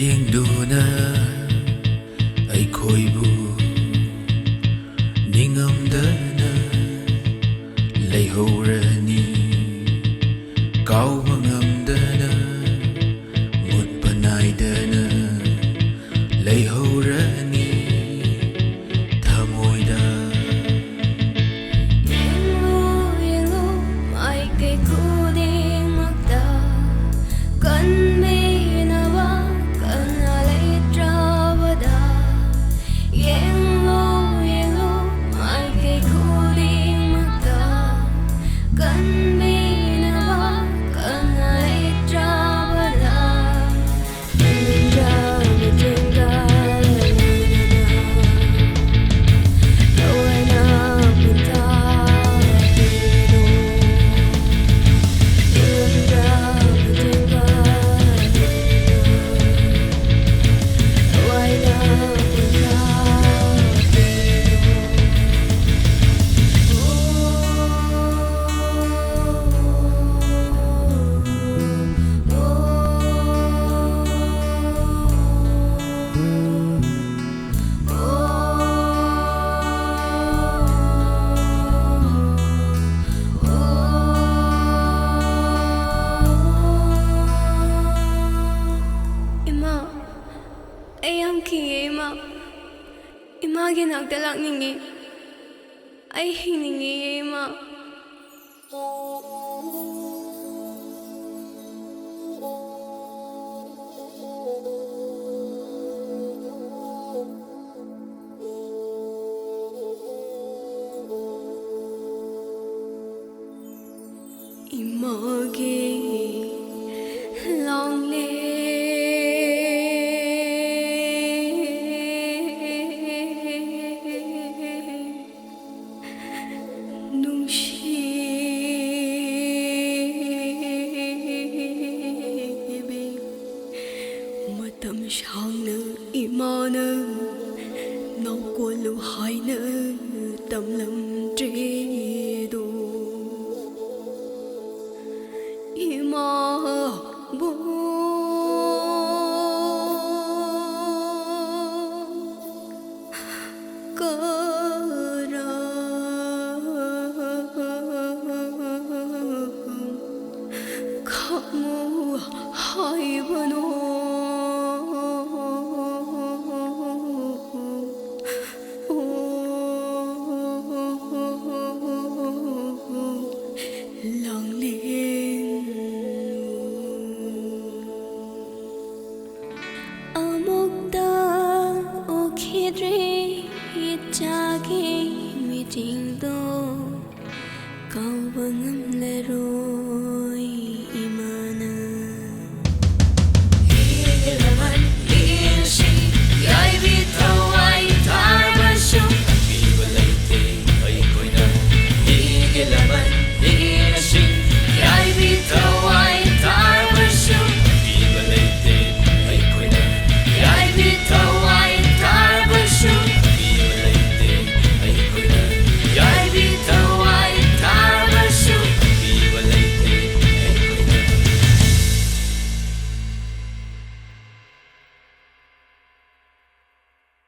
Mityengdona Akoibu Ningombam Leihorani Kaubangamdana Mutpanaidana Leihorani Tamoida Yengo mai kai kuding magda kan me nawa kan alai travada Yengo mai kai kuding magda kan me nawa kan alai travada Ninja Mityengdo Imagine nagdalak ningi ay hiningi ma Imagi long Mityengdo Kaubangamlero